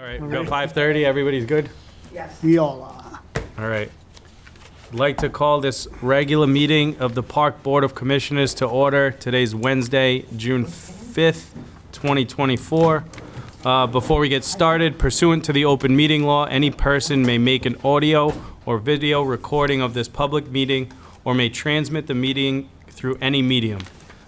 right, we got 5:30, everybody's good? Yes. We all are. All right. I'd like to call this regular meeting of the Park Board of Commissioners to order. Today's Wednesday, June 5th, 2024. Before we get started, pursuant to the open meeting law, any person may make an audio or video recording of this public meeting or may transmit the meeting through any medium.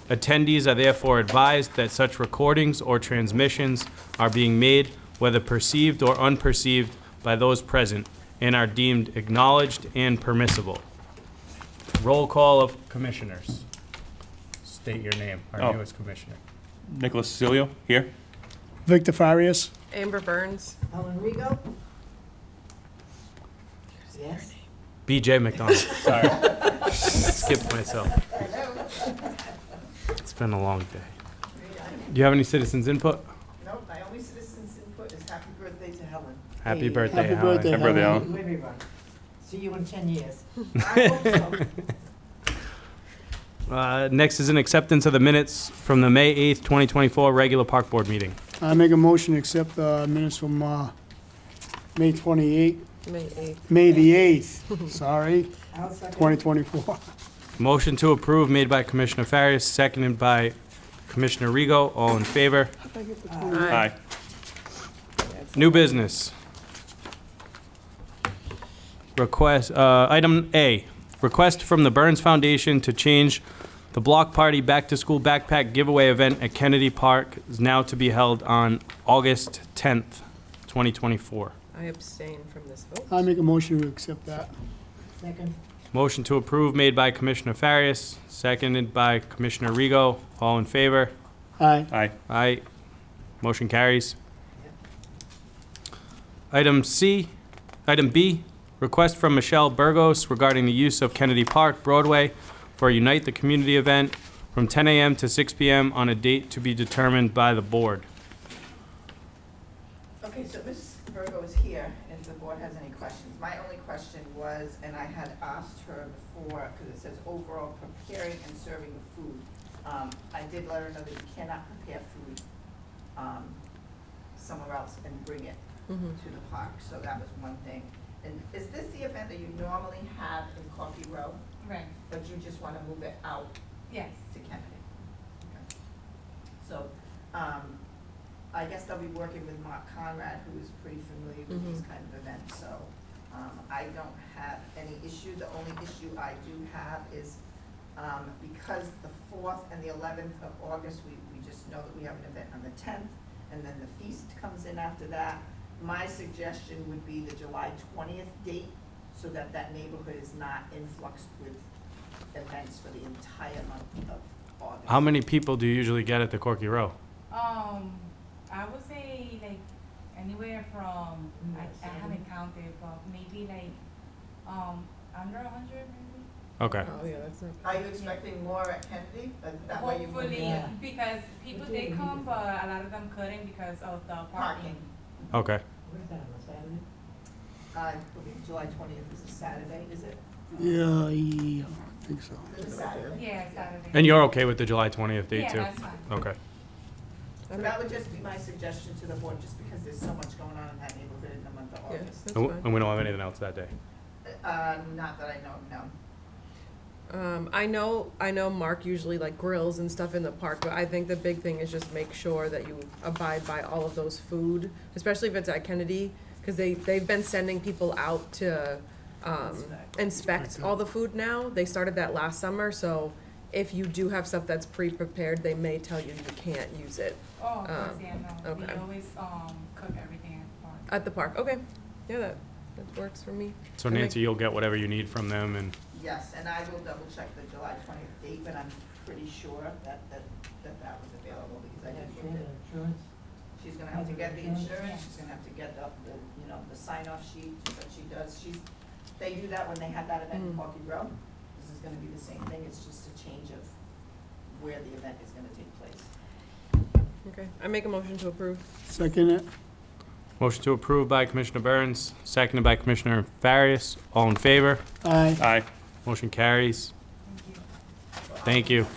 Attendees are therefore advised that such recordings or transmissions are being made, whether perceived or unperceived, by those present, and are deemed acknowledged and permissible. Roll call of commissioners. State your name, our Oh. newest commissioner. Nicholas Cilio, here. Victor Farias. Amber Burns. Ellen Rigo? Yes. BJ McDonald. Sorry. Skipped myself. It's been a long day. Do you have any citizens input? No, my only citizen's input is happy birthday to Helen. Happy Hey. birthday, Happy Helen. birthday, Happy birthday, Helen. Alan. Wait, everyone. See you in 10 years. I hope so. Next is an acceptance of the minutes from the May 8th, 2024 regular Park Board meeting. I make a motion to accept the minutes from May 28th, May 8th. May the 8th, sorry, I'll second. 2024. Motion to approve made by Commissioner Farias, seconded by Commissioner Rego. All in favor? Aye. New business. Request, item A, request from the Burns Foundation to change the Block Party Back-to-School Backpack Giveaway event at Kennedy Park is now to be held on August 10th, 2024. I abstain from this vote. I make a motion to accept that. Second. Motion to approve made by Commissioner Farias, seconded by Commissioner Rego. All in favor? Aye. Aye. Aye. Motion carries. Item B, request from Michelle Burgos regarding the use of Kennedy Park, Broadway for a Unite the Community event from 10 a.m. to 6 p.m. on a date to be determined by the board. Okay, so Ms. Virgo is here, if the board has any questions. My only question was, and I had asked her before, because it says overall preparing and serving of food. I did let her know that you cannot prepare food somewhere else and bring it to the park, so that was one thing. And is this the event that you normally have in Coffee Row, Right, but you just want to move it out yes. to Kennedy? Okay. So, I guess they'll be working with Mark Conrad, who is pretty familiar with these kind of events, so, I don't have any issue. The only issue I do have is, because the 4th and the 11th of August, we just know that we have an event on the 10th, and then the feast comes in after that. My suggestion would be the July 20th date, so that that neighborhood is not influxed with events for the entire month of August. How many people do you usually get at the Corky Row? I would say like anywhere from, I haven't counted, but maybe like, under 100 maybe? Okay. Oh, yeah, that's not. Are you expecting more at Kennedy? That way you will Hopefully, because people did come, but a lot of them couldn't because of the parking. Okay. Where's that, on a Saturday? I believe July 20th is a Saturday, is it? Yeah, I think so. It's a Saturday. Yeah, Saturday. And you're okay with the July 20th date, Yeah, too? that's fine. Okay. So that would just be my suggestion to the board, just because there's so much going on in that neighborhood in the month of Yeah, August. that's And fine. we don't have anything else that day? Not that I know of, no. I know Mark usually like grills and stuff in the park, but I think the big thing is just make sure that you abide by all of those food, especially if it's at Kennedy, because they've been sending people out to inspect all the food now. They started that last summer, so if you do have stuff that's pre-prepared, they may tell you you can't use it Oh, of course, yeah, no. We okay. always, cook everything at the park. at the park. Okay, yeah, that works for me. So Nancy, you'll get whatever you need from them, and Yes, and I will double check the July 20th date, but I'm pretty sure that was available, because I did look at. She's gonna have to get the insurance, she's gonna have to get the sign-off sheet that she does. They do that when they have that event in Corky Row. This is gonna be the same thing, it's just a change of where the event is gonna take place. Okay, I make a motion to approve. Second it. motion to approve by Commissioner Burns, seconded by Commissioner Farias. All in favor? Aye. Aye. Motion carries. Thank you.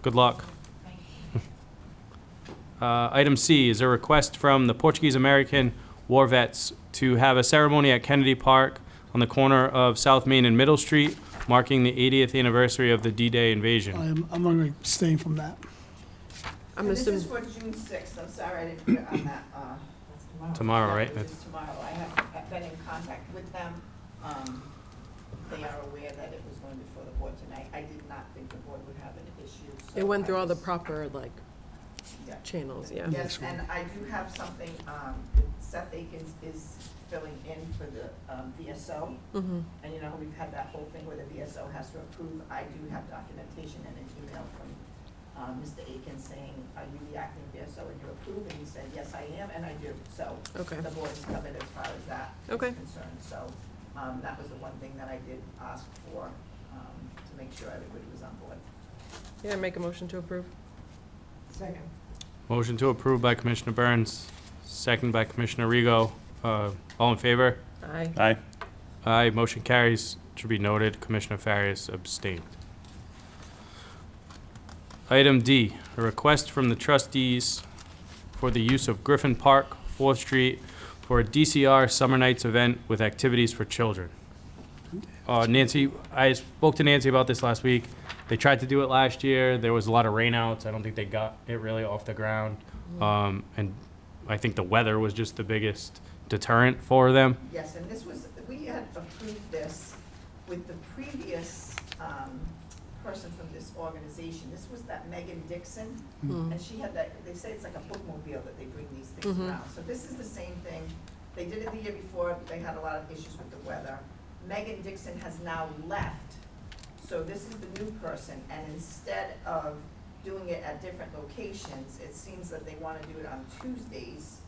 Good luck. Item C is a request from the Portuguese American War Vets to have a ceremony at Kennedy Park on the corner of South Main and Middle Street, marking the 80th anniversary of the D-Day invasion. I'm going to abstain from that. I'm And this is assuming, for June sixth, I'm sorry I didn't hear on that, Tomorrow, yeah, right? it is tomorrow, I have been in contact with them, they are aware that it was going before the board tonight, I did not think the board would have an issue, so. it went through I all the just- proper, like, Yeah. channels, yeah. Yes, and I do have something, Seth Akins is filling in for the VSO. Mm-hmm. And you know, we've had that whole thing where the VSO has to approve. I do have documentation and an email from Mr. Akins saying, are you the acting VSO and you approve? And he said, yes, I am, and I do. So Okay. the board is covered as far as that is Okay. concerned. So that was the one thing that I did ask for, to make sure everybody was on board. Yeah, make a motion to approve. Second. Motion to approve by Commissioner Burns, second by Commissioner Rego. All in favor? Aye. Aye. Aye, motion carries. To be noted, Commissioner Farias abstained. Item D, a request from the trustees for the use of Griffin Park, 4th Street, for a DCR Summer Nights event with activities for children. Nancy, I spoke to Nancy about this last week. They tried to do it last year. There was a lot of rainouts. I don't think they got it really off the ground. And I think the weather was just the biggest deterrent for them. Yes, and this was, we had approved this with the previous person from this organization. This was that Megan Dixon, and she had that, they say it's like a bookmobile that they bring these things Mhm. around. So this is the same thing. They did it the year before, they had a lot of issues with the weather. Megan Dixon has now left, so this is the new person, and instead of doing it at different locations, it seems that they wanna do it on Tuesdays,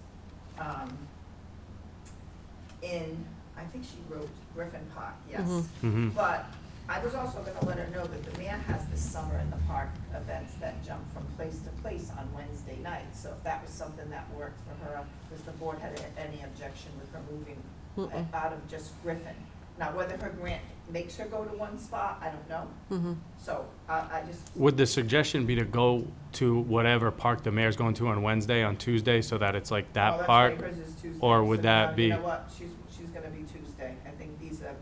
in, I think she wrote Griffin Park, yes. Mhm. Mm-hmm. But I was also gonna let her know that the mayor has this summer in the park events that jump from place to place on Wednesday nights. So if that was something that worked for her, because the board had any objection with her moving Mm-mm. out of just Griffin. Now, whether her grant makes her go to one spot, I don't know. Mm-hmm. So I just, Would the suggestion be to go to whatever park the mayor's going to on Wednesday, on Tuesday, so that it's like oh, that that's park? right, hers is Tuesday. or would So that now, be- You know what, she's gonna be Tuesday. I think these are,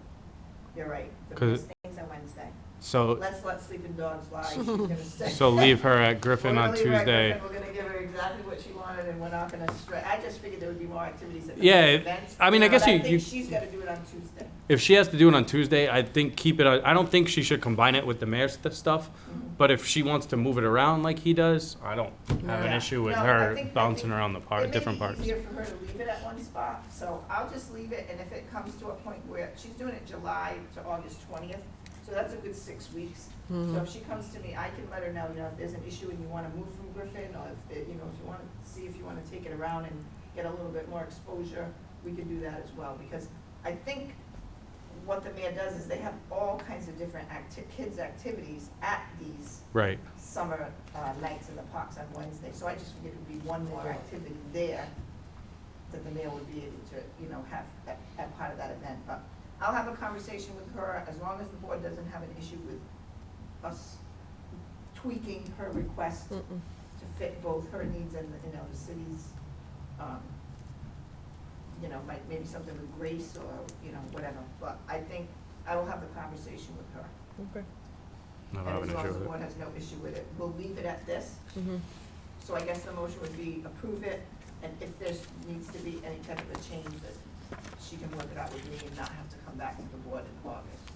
you're right. The 'Cause- best things are Wednesday. So, Let's let sleeping dogs lie. She's gonna stay. so leave her at Griffin We're on gonna leave her at Tuesday. Griffin. We're gonna give her exactly what she wanted, and we're not gonna stray. I just figured there would be more activities at the Yeah, event. I mean, I guess But you- I think you- she's gotta do it on Tuesday. If she has to do it on Tuesday, I think keep it, I don't think she should combine it with the mayor's stuff. But if she wants to move it around like he does, I don't have an Yeah. issue with No, I her think- bouncing around the park, different It may parks. be easier for her to leave it at one spot, so I'll just leave it, and if it comes to a point where, she's doing it July to August 20th, so that's a good 6 weeks. So if she comes to me, I can let her know, if there's an issue and you wanna move from Griffin, or if, if you wanna see if you wanna take it around and get a little bit more exposure, we can do that as well, because I think what the mayor does is they have all kinds of different kids' activities at these Right. summer nights in the parks on Wednesday, so I just figured it would be one more activity there that the mayor would be able to, have at part of that event. But I'll have a conversation with her, as long as the board doesn't have an issue with us tweaking her request to fit both her needs and, the city's, maybe something with Grace or, whatever. But I think I will have the conversation with her. Okay. I don't And have as an long issue as the with it. board has no issue with it, we'll leave it at this. Mm-hmm. So I guess the motion would be approve it, and if there needs to be any type of a change, that she can work it out with me and not have to come back to the board in August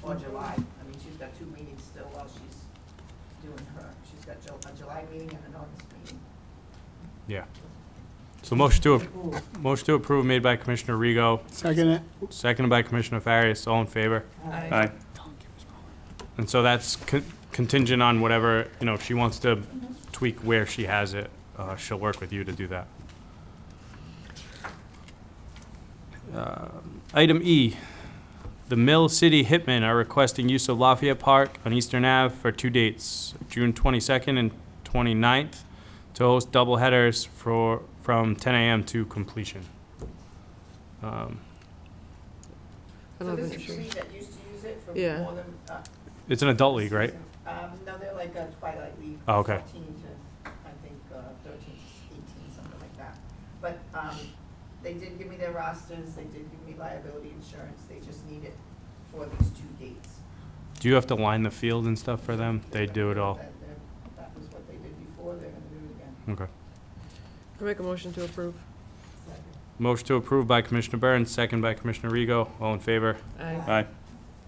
or July. I mean, she's got 2 meetings still while she's doing her. She's got a July meeting and an August meeting. Yeah. So motion to approve made by Commissioner Rego, Second it. seconded by Commissioner Farias. All in favor? Aye. And so that's contingent on whatever, if she wants to tweak where she has it, she'll work with you to do that. Item E, the Mill City Hitmen are requesting use of Lafayette Park on Eastern Ave for 2 dates, June 22nd and 29th, to host doubleheaders from 10 a.m. to completion. I So don't have this an is issue. three that used to use it for Yeah. more than, It's an adult league, right? No, they're like a Twilight League. Oh, okay. 14 to, I think, They did give me their rosters, they did give me liability insurance, they just need it for these 2 dates. Do you have to line the field and stuff for them? They do it all. That was what they did before, they're gonna do it again. Okay. I make a motion to approve. Motion to approve by Commissioner Burns, second by Commissioner Rego. All in favor? Aye. Aye.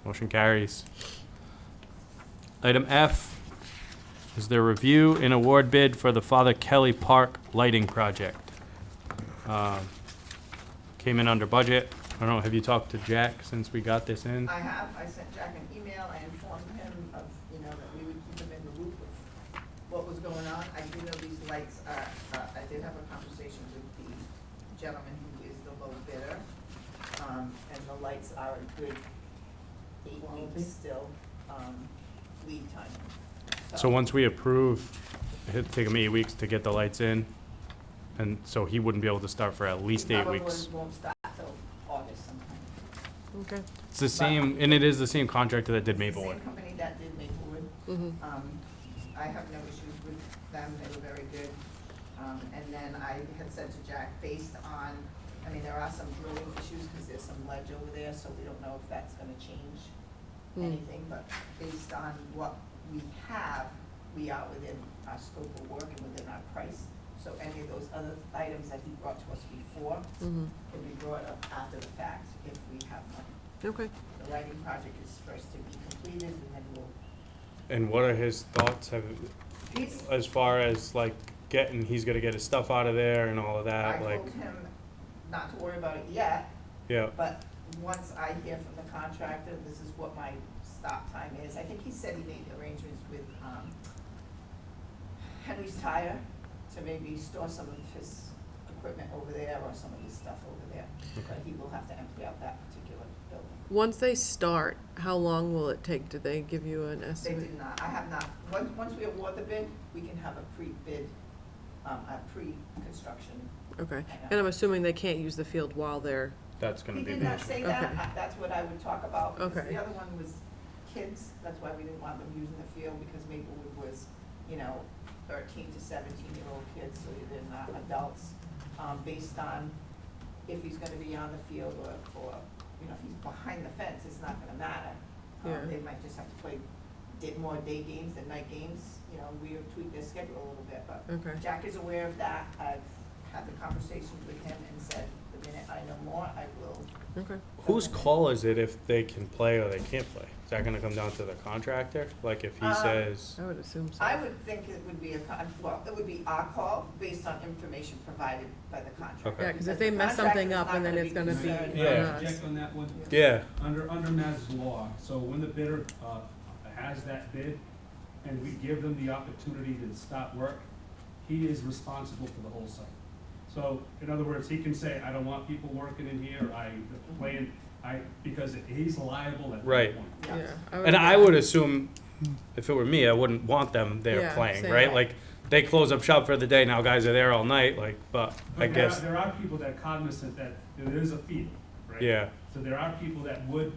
Motion carries. Item F is the review and award bid for the Father Kelly Park lighting project. Came in under budget. I don't know, have you talked to Jack since we got this in? I sent Jack an email, I informed him of, that we would keep him in the loop of what was going on. I do know these lights are, I did have a conversation with the gentleman who is the low bidder. And the lights are a good 8 weeks still, lead time. So once we approve, it'd take him 8 weeks to get the lights in. And so he wouldn't be able to start for at least 8 weeks. Probably won't start till August sometime. Okay. It's the same, and it is the same contractor that did It's the Maplewood. same company that did Maplewood. I have no issues with them, they were very good. And then I had said to Jack, based on, there are some drilling issues, because there's some ledge over there, so we don't know if that's gonna change anything, but based on what we have, we are within our scope of work and within our price. So any of those other items that he brought to us before can be brought up after the fact if we have money. Okay. The lighting project is first to be completed, and then we'll, And what are his thoughts he's, as far as like he's gonna get his stuff out of there and all of I that, like, told him not to worry about it yet, yeah. but once I hear from the contractor, this is what my stop time is. I think he said he made arrangements with, Henry's Tire to maybe store some of his equipment over there or some of his stuff over there. But he will have to empty out that particular building. Once they start, how long will it take? Did they give you an They estimate? did not, I have not, once we award the bid, we can have a pre-bid, a pre-construction. Okay. And I'm assuming they can't use the field while they're, That's gonna He be did the not issue. say that, Okay. That's what I would talk about, because Okay. the other one was kids, that's why we didn't want them using the field, because Maplewood was, 13 to 17-year-old kids, so they're not adults, based on if he's gonna be on the field or, if he's behind the fence, it's not gonna matter. Yeah. They might just have to play more day games than night games, we have tweaked their schedule a little bit, but okay. Jack is aware of that. I've had the conversations with him and said, the minute I know more, I will. Okay. Whose call is it if they can play or they can't play? Is that gonna come down to the contractor? Like if he says, I would assume so. I would think it would be it would be our call based on information provided by the contractor. Okay. Yeah, because if they mess something up and then it's gonna be concerned. on Yeah. us. Object on that one. yeah, Under Mass law, so when the bidder has that bid, and we give them the opportunity to stop work, he is responsible for the whole site. So, in other words, he can say, I don't want people working in here, because he's liable at Right. that point. Yeah. and I would assume if it were me, I wouldn't want them there Yeah, playing, same. right? Like they close up shop for the day, now guys are there all night, like, but I But guess, there are people that are cognizant that there is a field, right? yeah, So there are people that would,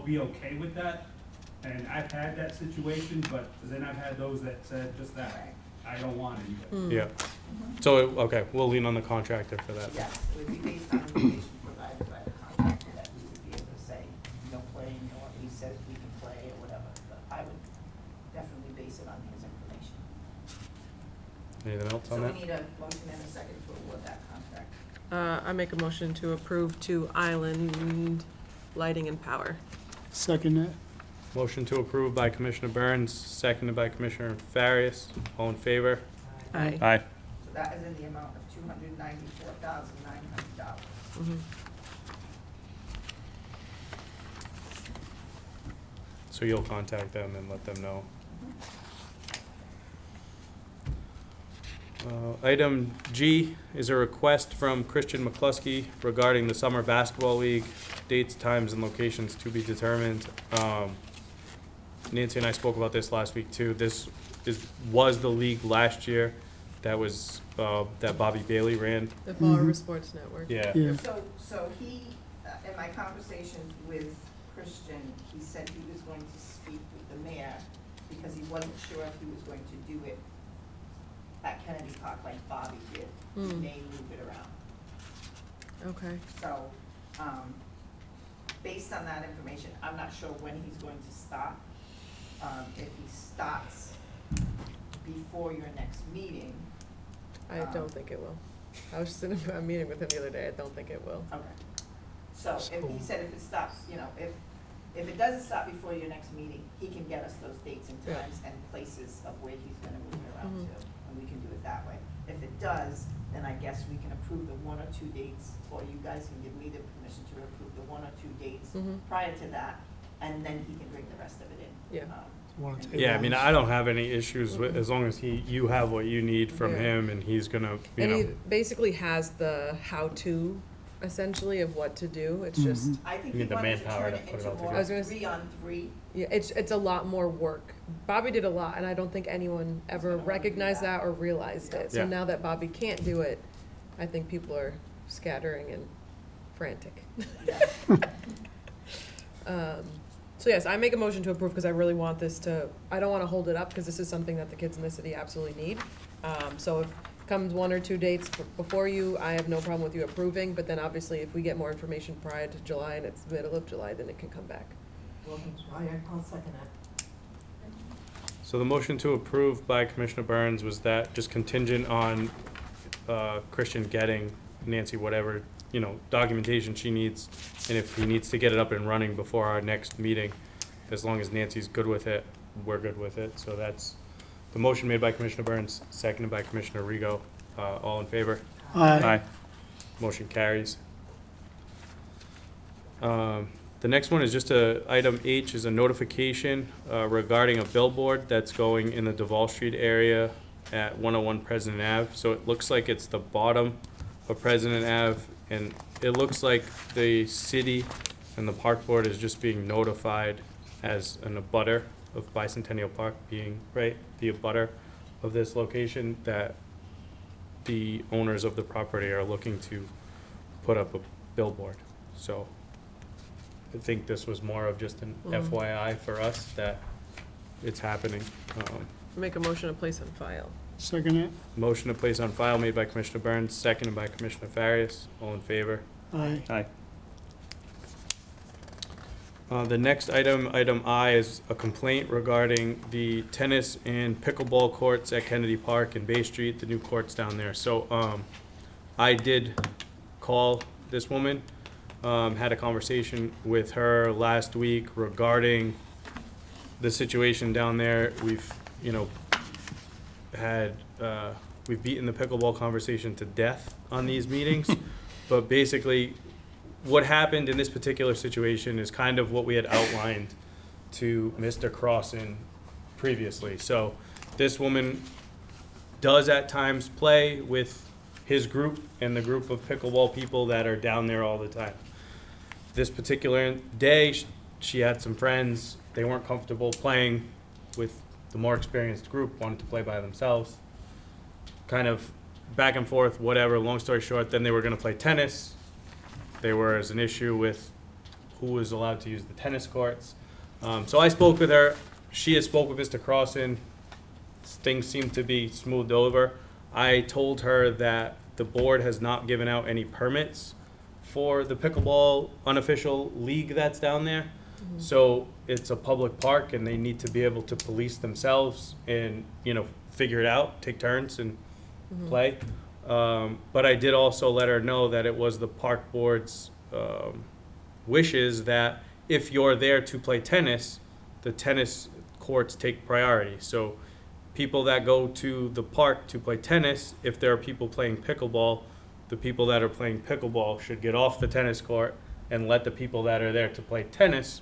be okay with that, and I've had that situation, but then I've had those that said just that, I don't want it. yeah. So, okay, we'll lean on the contractor for that. Yes, it would be based on information provided by the contractor that we would be able to say, no playing, or he says we can play, or whatever. But I would definitely base it on his information. Anything else So on we that? need a motion and a second to award that contract. I make a motion to approve to Island Lighting and Power. Second that. Motion to approve by Commissioner Burns, seconded by Commissioner Farias. All in favor? Aye. Aye. So that is in the amount of $294,900. Mhm. So you'll contact them and let them know. Item G is a request from Christian McCluskey regarding the Summer Basketball League, dates, times, and locations to be determined. Nancy and I spoke about this last week too. This was the league last year that was, that Bobby Bailey ran. The Fall River Sports Network. Yeah. Yeah. So he, in my conversations with Christian, he said he was going to speak with the mayor because he wasn't sure if he was going to do it at Kennedy Park like Bobby did. He may move it around. Okay. So, based on that information, I'm not sure when he's going to stop. If he starts before your next meeting. I don't think it will. I was just in a meeting with him the other day. I don't think it will. Okay. So if he said if it stops, you know, if it doesn't stop before your next meeting, he can get us those dates and Yeah. times and places of where he's gonna move it around Mhm. to, and we can do it that way. If it does, then I guess we can approve the 1 or 2 dates, or you guys can give me the permission to approve the 1 or 2 dates Mhm. prior to that, and then he can bring the rest of it in. Yeah. Wanna take Yeah, I mean, those? I don't have any issues with, as long as you have what you need from Yeah. him and he's gonna, you And he know. basically has the how-to, essentially, of what to do. It's just, I think You he need the wanted to manpower turn to it put it into all more together. I was gonna s- 3-on-3. yeah, it's a lot more work. Bobby did a lot, and I don't think anyone ever gonna wanna do recognized that. that or realized it. So Yeah. now that Bobby can't do it, I think people are scattering and frantic. So yes, I make a motion to approve because I really want this to, I don't want to hold it up because this is something that the kids in the city absolutely need. So if comes 1 or 2 dates before you, I have no problem with you approving, but then obviously if we get more information prior to July and it's the middle of July, then it can come back. I'll second that. So the motion to approve by Commissioner Burns was that just contingent on Christian getting Nancy whatever, you know, documentation she needs, and if he needs to get it up and running before our next meeting, as long as Nancy's good with it, we're good with it. So that's the motion made by Commissioner Burns, seconded by Commissioner Rego. All in favor? Aye. Motion carries. The next one is just item H is a notification regarding a billboard that's going in the Duval Street area at 101 President Ave. So it looks like it's the bottom of President Ave, and it looks like the city and the park board is just being notified as an abutter of Bicentennial Park being, right, the abutter of this location, that the owners of the property are looking to put up a billboard. So I think this was more of just an FYI for us that it's happening. Make a motion to place on file. Second it? Motion to place on file made by Commissioner Burns, seconded by Commissioner Farias. All in favor? Aye. Aye. The next item, item I, is a complaint regarding the tennis and pickleball courts at Kennedy Park and Bay Street, the new courts down there. So, I did call this woman, had a conversation with her last week regarding the situation down there. We've, you know, we've beaten the pickleball conversation to death on these meetings. But basically, what happened in this particular situation is kind of what we had outlined to Mr. Crossan previously. So this woman does at times play with his group and the group of pickleball people that are down there all the time. This particular day, she had some friends. They weren't comfortable playing with the more experienced group, wanted to play by themselves. Kind of back and forth, whatever. Long story short, then they were going to play tennis. There was an issue with who was allowed to use the tennis courts. So I spoke with her. She had spoke with Mr. Crossan. Things seemed to be smoothed over. I told her that the board has not given out any permits for the pickleball unofficial league that's down there. So it's a public park and they need to be able to police themselves and, you know, figure it out, take turns and play. But I did also let her know that it was the park board's wishes that if you're there to play tennis, the tennis courts take priority. So people that go to the park to play tennis, if there are people playing pickleball, the people that are playing pickleball should get off the tennis court and let the people that are there to play tennis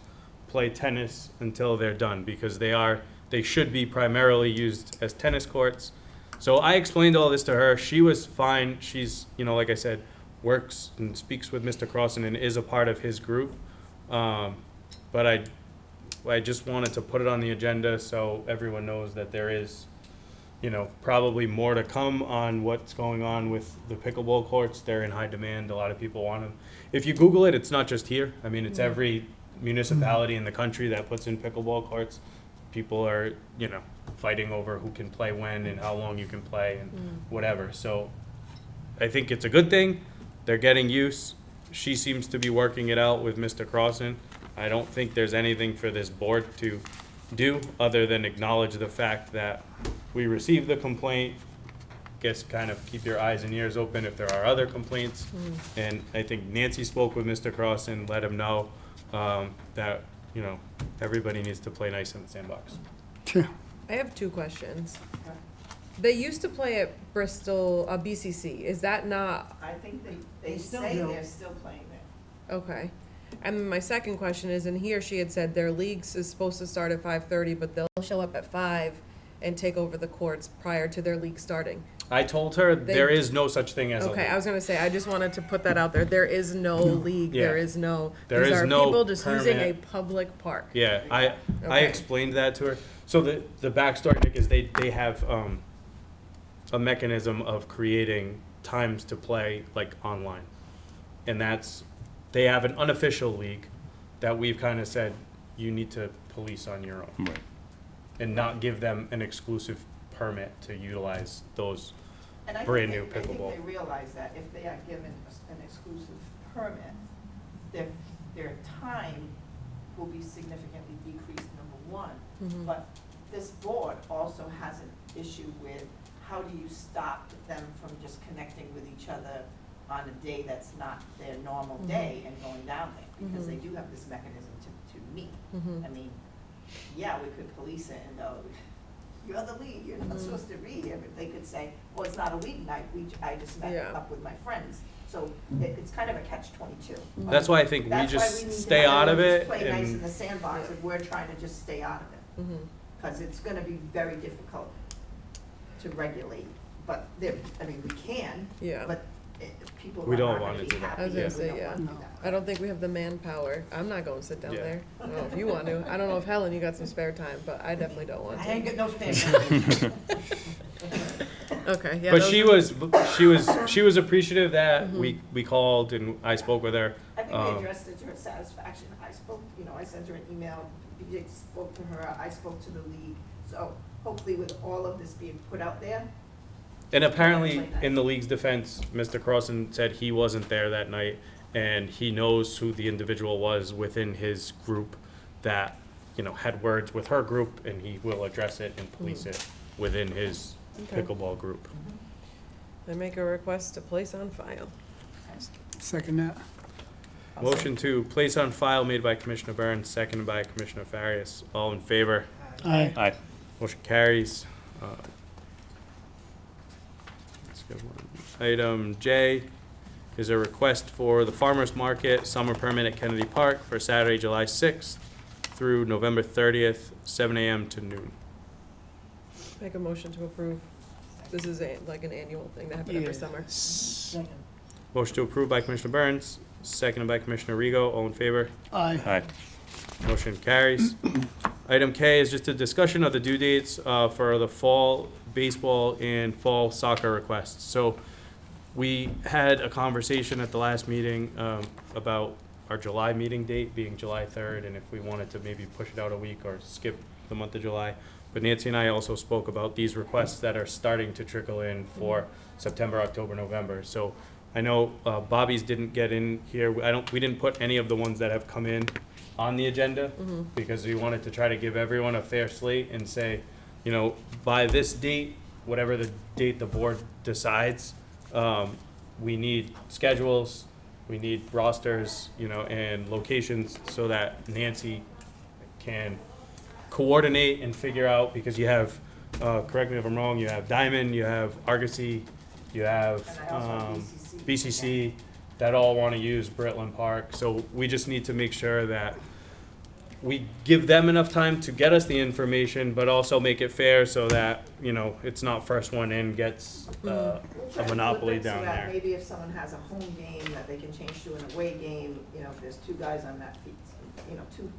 until they're done, because they should be primarily used as tennis courts. So I explained all this to her. She was fine. She's, you know, like I said, works and speaks with Mr. Crossan and is a part of his group. But I just wanted to put it on the agenda so everyone knows that there is, you know, probably more to come on what's going on with the pickleball courts. They're in high demand. A lot of people want them. If you Google it, it's not just here. I mean, it's every municipality in the country that puts in pickleball courts. People are, you know, fighting over who can play when and how long you can play and whatever. So I think it's a good thing. they're getting use. She seems to be working it out with Mr. Crossan. I don't think there's anything for this board to do other than acknowledge the fact that we received the complaint. Guess kind of keep your eyes and ears open if there are other complaints. And I think Nancy spoke with Mr. Crossan, let him know that, you know, everybody needs to play nice in the sandbox. I have two questions. They used to play at Bristol, BCC. Is that not I think they They still say do. they're still playing there. okay? And my second question is, and he or she had said their leagues is supposed to start at 5:30, but they'll show up at 5 and take over the courts prior to their league starting. I told her They- there is no such thing as a Okay, I league. was gonna say, I just wanted to put that out there. There is no league, Yeah. there is no, There these is are no people just using a permit. public park. Yeah, I Okay. explained that to her. So the backstory, Nick, is they have a mechanism of creating times to play like online. And they have an unofficial league that we've kind of said, you need to police on your own Right. and not give them an exclusive permit to utilize those. And I Brand think new I think pickleball. they realize that if they are given an exclusive permit, their time will be significantly decreased, number one. Mhm. But this board also has an issue with how do you stop them from just connecting with each other on a day that's not their normal day and going down there? Because they do have this mechanism to meet. Mhm. I mean, yeah, we could police it and go, you're the lead, you're not supposed to be here, but they could say, well, it's not a week night, I just met Yeah. up with my friends. So it's kind of a catch-22. That's why I think we That's why just need to stay have out of everyone it just play nice in and the sandbox, and we're trying to just stay out of it. Mhm. Because it's gonna be very difficult to regulate, but there, I mean, we can, Yeah. but people We are don't not wanna gonna be do that. happy. I was gonna and we say, don't yeah. wanna do No. that. I don't think we have the manpower. I'm not going to sit down Yeah. there. I don't know if you want to. I don't know if Helen, you got some spare time, but I definitely don't want I ain't to. got no spare. Okay, yeah. But those she was appreciative that we called and I spoke with her. I think we Um, addressed it to her satisfaction. I spoke, I sent her an email, BJ spoke to her, I spoke to the league. So hopefully with all of this being put out there, And apparently, in the league's defense, Mr. Crossan said he wasn't there that night, and he knows who the individual was within his group that, had words with her group, and he will address it and police it within his Okay. pickleball group. I make a request to place on file. Second that. Motion to place on file made by Commissioner Burns, seconded by Commissioner Farias. All in favor? Aye. Aye. Motion carries. Let's go on. Item J is a request for the farmer's market summer permit at Kennedy Park for Saturday, July 6th through November 30th, 7 a.m. to noon. Make a motion to approve. This is like an annual thing that happens every summer. Second. Motion to approve by Commissioner Burns, seconded by Commissioner Rego. All in favor? Aye. Aye. Motion carries. Item K is just a discussion of the due dates for the fall baseball and fall soccer requests. So we had a conversation at the last meeting about our July meeting date being July 3rd, and if we wanted to maybe push it out a week or skip the month of July. But Nancy and I also spoke about these requests that are starting to trickle in for September, October, November. So I know Bobby's didn't get in here. We didn't put any of the ones that have come in on the agenda because we wanted to try to give everyone a fair slate and say, by this date, whatever the date the board decides, we need schedules, we need rosters, and locations so that Nancy can coordinate and figure out, because you have, correct me if I'm wrong, you have Diamond, you have Argosy, you have and I also have BCC that all want to use Britland Park. So we just need to make sure that we give them enough time to get us the information, but also make it fair so that, it's not first one in gets We'll try a to monopoly flip it so down that there. maybe if someone has a home game that they can change to an away game, if there's two guys on that field, two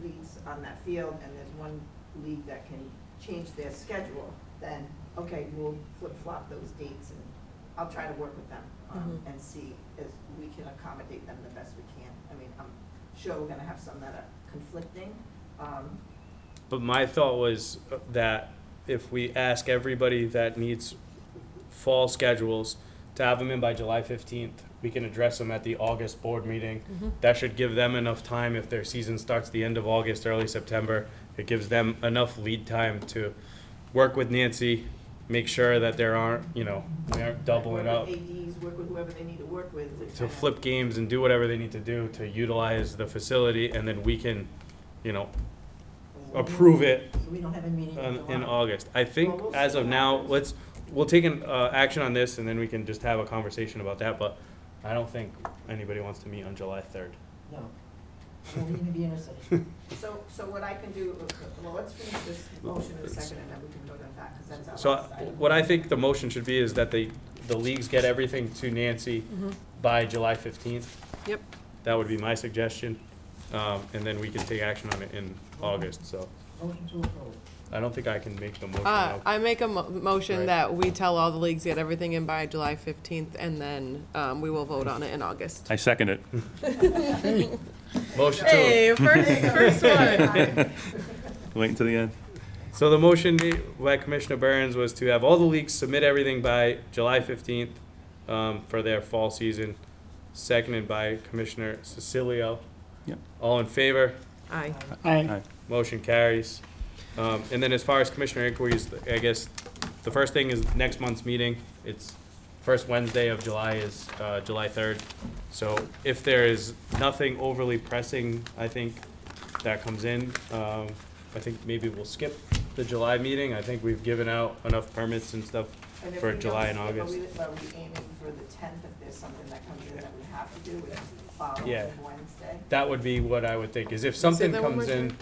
leagues on that field, and there's one league that can change their schedule, then, okay, we'll flip-flop those dates, and I'll try to work with them, and see if we can accommodate them the best we can. I mean, I'm sure we're gonna have some that are conflicting, But my thought was that if we ask everybody that needs fall schedules, to have them in by July 15th. We can address them at the August board meeting. That should give them enough time if their season starts the end of August, early September. It gives them enough lead time to work with Nancy, make sure that there aren't, we aren't doubling up, Work with ADs, work with whoever they need to work with. to kinda- flip games and do whatever they need to do to utilize the facility, and then we can, approve it So we don't have a meeting in in July. August. I think Well, we'll as see of what now, happens. we'll take an action on this, and then we can just have a conversation about that, but I don't think anybody wants to meet on July 3rd. No. I won't even be interested. So what I can do, well, let's finish this motion in a second and then we can vote on that, because that's our So last item. what I think the motion should be is that the leagues get everything to Nancy by July 15th. Yep. That would be my suggestion, and then we can take action on it in August, so Motion to approve. I don't think I can make the motion now. I make a motion Right. that we tell all the leagues to get everything in by July 15th, and then we will vote on it in August. I second it. Motion to, Hey, first one. Wait until the end. so the motion by Commissioner Burns was to have all the leagues submit everything by July 15th for their fall season, seconded by Commissioner Cecilio. Yep. All in favor? Aye. Aye. Motion carries. And then as far as commissioner inquiries, I guess the first thing is next month's meeting. It's first Wednesday of July is July 3rd. So if there is nothing overly pressing, I think that comes in. I think maybe we'll skip the July meeting. I think we've given out enough permits and stuff And if for we July and don't skip, August. Are we aiming for the 10th if there's something that comes in that we have to do, which is the following Yeah. Wednesday? That would be what I would think, is if something that one comes more in,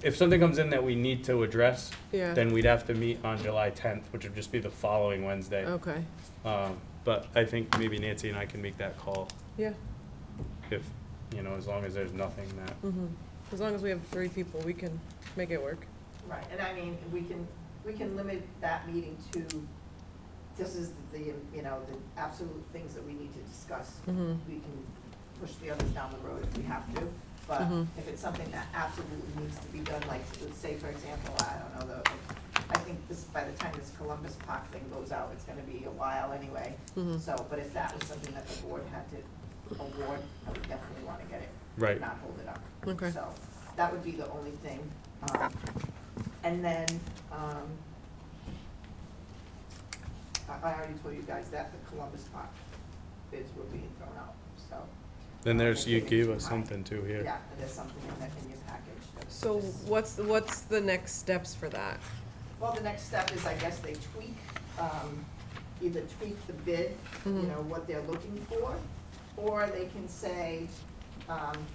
if something comes in that we need to address, Yeah. then we'd have to meet on July 10th, which would just be the following Wednesday. Okay. But I think maybe Nancy and I can make that call Yeah. if, as long as there's nothing that, As long as we have 3 people, we can make it work. Right, and I mean, we can limit that meeting to, this is the absolute things that we need to discuss. Mhm. We can push the others down the road if we have to, but Mhm. if it's something that absolutely needs to be done, like, let's say, for example, I don't know, I think this, by the time this Columbus Park thing goes out, it's gonna be a while anyway. Mhm. So, but if that was something that the board had to award, I would definitely wanna get it, right, not hold it up. Okay. So, that would be the only thing. And then, I already told you guys that the Columbus Park bids were being thrown out, so. then there's, you Getting gave too us high. something too here. Yeah, and there's something in your package. that So just- what's the next steps for that? Well, the next step is, I guess, they tweak, either tweak the bid, Mhm. what they're looking for, or they can say,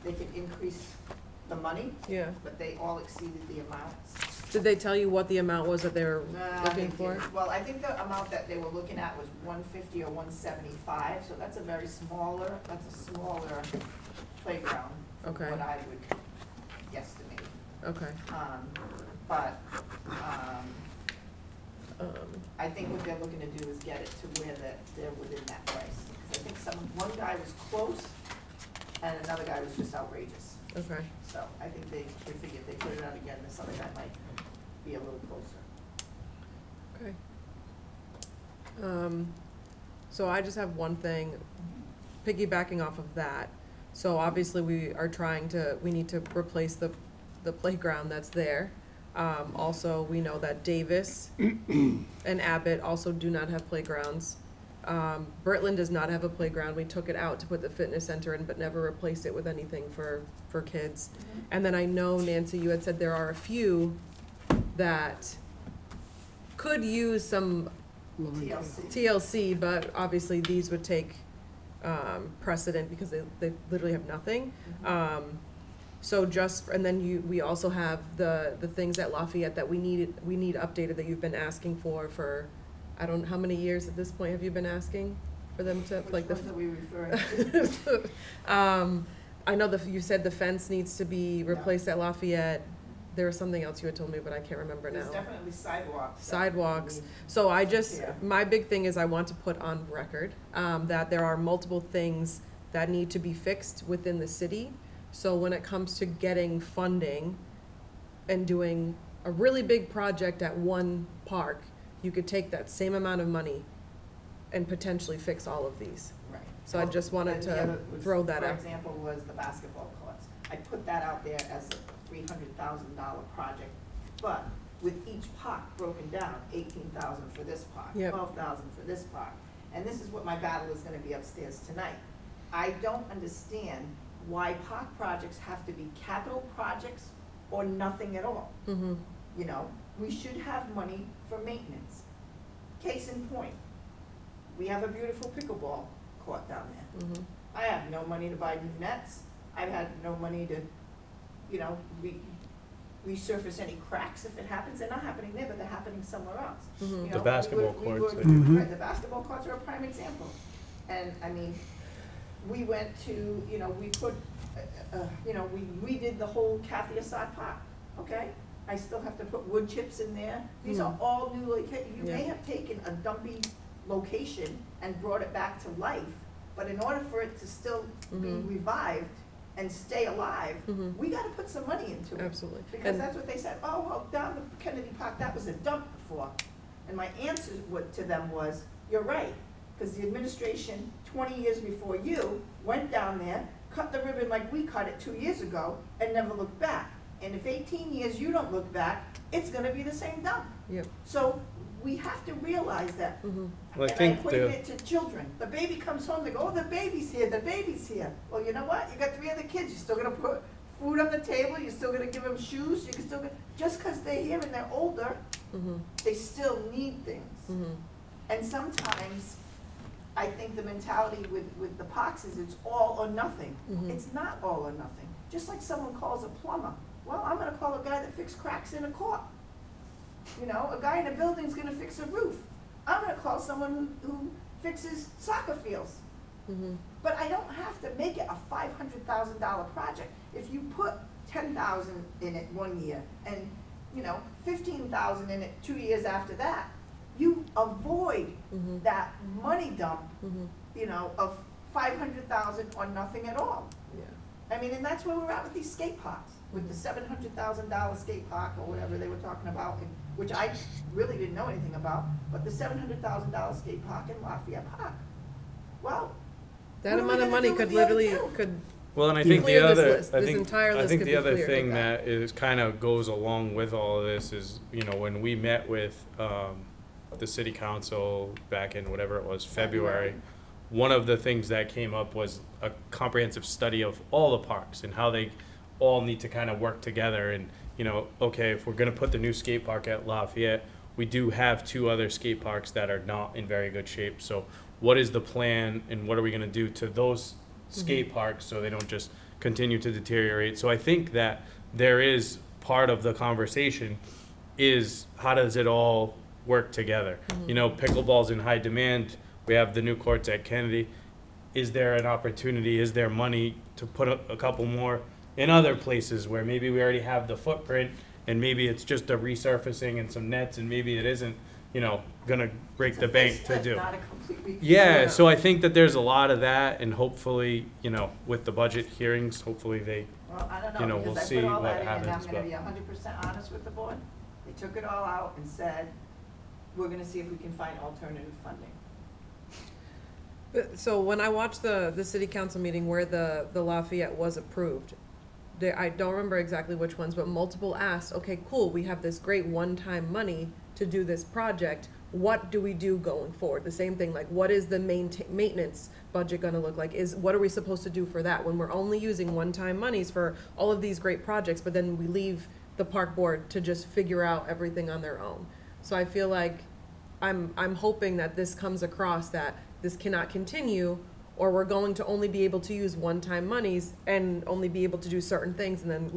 they can increase the money, Yeah. but they all exceeded the amounts. Did they tell you what the amount was that they were looking They for? didn't. Well, I think the amount that they were looking at was 150 or 175, so that's a smaller playground. from Okay. What I would guesstimate. Okay. But, Um, I think what they're looking to do is get it to where they're within that price. 'Cause I think one guy was close, and another guy was just outrageous. Okay. So I think they figured if they put it out again, this other guy might be a little closer. Okay. So I just have one thing, piggybacking off of that. So obviously we need to replace the playground that's there. Also, we know that Davis and Abbott also do not have playgrounds. Britland does not have a playground. We took it out to put the fitness center in, but never replaced it with anything for kids. And then I know, Nancy, you had said there are a few that could use some TLC. TLC, but obviously these would take precedent because they literally have nothing. So and then we also have the things at Lafayette that we need updated that you've been asking for, I don't, how many years at this point have you been asking for them to, like, Which ones are we referring to? I know you said the fence needs to be replaced at Lafayette. There was something else you had told me, but I can't remember now. There's definitely sidewalks. that Sidewalks. we need. So Yeah. my big thing is I want to put on record, that there are multiple things that need to be fixed within the city. So when it comes to getting funding and doing a really big project at one park, you could take that same amount of money and potentially fix all of these. Right. So I just wanted And the to other was- throw that For out. example, was the basketball courts. I put that out there as a $300,000 project, but with each park broken down, 18,000 for this park, Yep. 12,000 for this park. And this is what my battle is gonna be upstairs tonight. I don't understand why park projects have to be capital projects or nothing at all. Mm-hmm. You know, we should have money for maintenance. Case in point, we have a beautiful pickleball court down there. Mm-hmm. I have no money to buy new nets. I've had no money to, you know, resurface any cracks if it happens. They're not happening there, but they're happening somewhere else. Mhm. You The know, we basketball were- we courts were- are different. Mhm. Right, the basketball courts are a prime example. And, I mean, we went to, you know, we put, you know, we redid the whole Kathy Assad Park, okay? I still have to put wood chips in there. These are all new, you may Yeah. have taken a dumpy location and brought it back to life, but in order for it to still be Mhm. revived and stay alive, Mhm. we gotta put some money into it. Absolutely. Because And- that's what they said, oh, well, down the Kennedy Park, that was a dump before. And my answer to them was, you're right, because the administration, 20 years before you, went down there, cut the ribbon like we cut it 2 years ago, and never looked back. And if 18 years you don't look back, it's gonna be the same dump. Yep. So we have to realize that. Mm-hmm. Well, I And think equate the- it to children. The baby comes home, they go, oh, the baby's here, the baby's here. Well, you know what? You got 3 other kids, you're still gonna put food on the table, you're still gonna give them shoes, you can still, just because they're here and they're older, Mm-hmm. they still need things. Mm-hmm. And sometimes, I think the mentality with the parks is it's all or nothing. Mhm. It's not all or nothing. Just like someone calls a plumber, well, I'm gonna call a guy that fixes cracks in a court. You know, a guy in a building's gonna fix a roof. I'm gonna call someone who fixes soccer fields. Mm-hmm. But I don't have to make it a $500,000 project. If you put 10,000 in it 1 year and, you know, 15,000 in it 2 years after that, you avoid Mhm. that money dump, Mm-hmm. you know, of 500,000 or nothing at all. Yeah. I mean, and that's where we're at with these skate parks, with the $700,000 skate park or whatever they were talking about, and- which I really didn't know anything about, but the $700,000 skate park in Lafayette Park. Well, That what are we amount of gonna money do with could the other literally, two? could, Well, and I think the Clear this other, list. I This think, entire I list think could the be other cleared with thing that. that is kind of goes along with all of this is, you know, when we met with the city council back in whatever it was, February, one of the things that came up was a comprehensive study of all the parks and how they all need to kind of work together. And, you know, okay, if we're gonna put the new skate park at Lafayette, we do have 2 other skate parks that are not in very good shape. So what is the plan and what are we gonna do to those skate parks so they don't just continue to deteriorate? So I think that there is part of the conversation is how does it all work together? You know, pickleball's in high demand. We have the new courts at Kennedy. Is there an opportunity, is there money to put a couple more in other places where maybe we already have the footprint and maybe it's just a resurfacing and some nets and maybe it isn't, you know, gonna break It's the a bank to facelift, do. not a complete reconstruction. Yeah, so I think that there's a lot of that and hopefully, you know, with the budget hearings, hopefully they, Well, I don't you know, know, we'll because I see put all what that in, and I'm happens, gonna but- be 100% honest with the board. They took it all out and said, we're gonna see if we can find alternative funding. so when I watched the city council meeting where the Lafayette was approved, I don't remember exactly which ones, but multiple asked, okay, cool, we have this great one-time money to do this project. What do we do going forward? The same thing, like, what is the maintenance budget gonna look like? What are we supposed to do for that when we're only using one-time monies for all of these great projects, but then we leave the park board to just figure out everything on their own? So I feel like I'm hoping that this comes across that this cannot continue, or we're going to only be able to use one-time monies and only be able to do certain things, and then And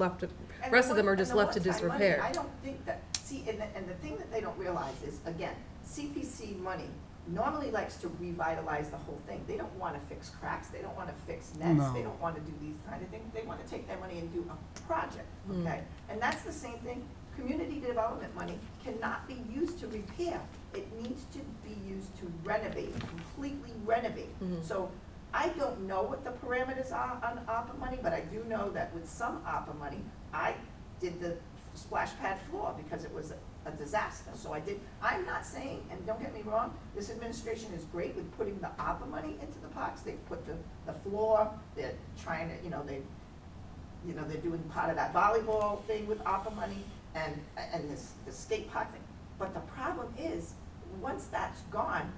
rest the of them one- are just and the left to one-time money, disrepair. I don't think that, see, and the thing that they don't realize is, again, CPC money normally likes to revitalize the whole thing. They don't wanna fix cracks, they don't wanna fix nets, No. they don't wanna do these kind of things. They wanna take their money and do a project, Mm. okay? And that's the same thing, community development money cannot be used to repair. It needs to be used to renovate, completely renovate. Mhm. So I don't know what the parameters are on ARPA money, but I do know that with some ARPA money, I did the splash pad floor because it was a disaster. So I'm not saying, and don't get me wrong, this administration is great with putting the ARPA money into the parks. They've put the floor, they're trying to, they're doing part of that volleyball thing with ARPA money and the skate park thing. But the problem is, once that's gone,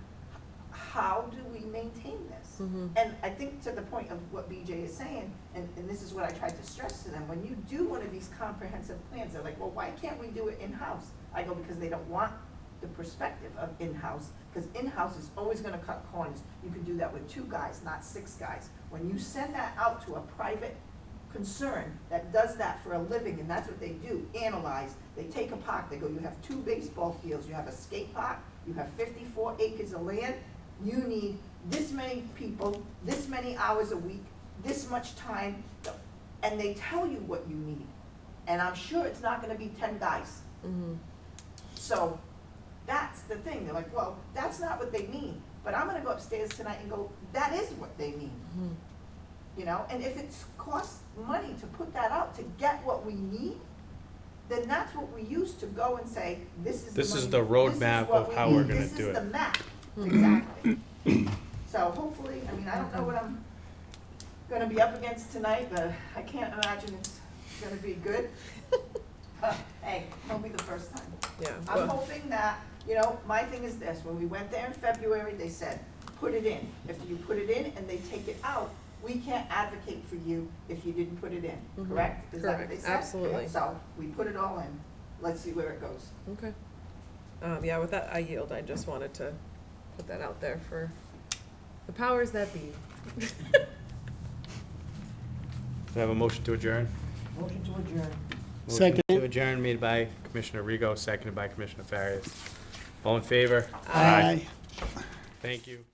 how do we maintain this? And I think to the point of what BJ is saying, and this is what I tried to stress to them, when you do one of these comprehensive plans, they're like, well, why can't we do it in-house? I go, because they don't want the perspective of in-house, because in-house is always gonna cut corners. You can do that with 2 guys, not 6 guys. When you send that out to a private concern that does that for a living, and that's what they do, analyze, they take a park, they go, you have 2 baseball fields, you have a skate park, you have 54 acres of land, you need this many people, this many hours a week, this much time, and they tell you what you need. And I'm sure it's not gonna be 10 guys. So, that's the thing, they're like, well, that's not what they mean, but I'm gonna go upstairs tonight and go, that is what they mean. And if it costs money to put that out to get what we need, then that's what we use to go and say, this is the This is money, the this is roadmap what of we how need, we're gonna this do is it. the map, exactly. So hopefully, I don't know what I'm gonna be up against tonight, but I can't imagine it's gonna be good. Hey, won't be the first time. Yeah. I'm hoping that, my thing is this, when we went there in February, they said, put it in. If you put it in and they take it out, we can't advocate for you if you didn't put it in, correct? Is that what they Correct, said? absolutely. So, we put it all in, let's see where it goes. Okay. Yeah, with that, I yield. I just wanted to put that out there for the powers that be. Do I have a motion to adjourn? Motion to adjourn. Motion Second. to adjourn made by Commissioner Rego, seconded by Commissioner Farias. All in favor? Aye. Thank you.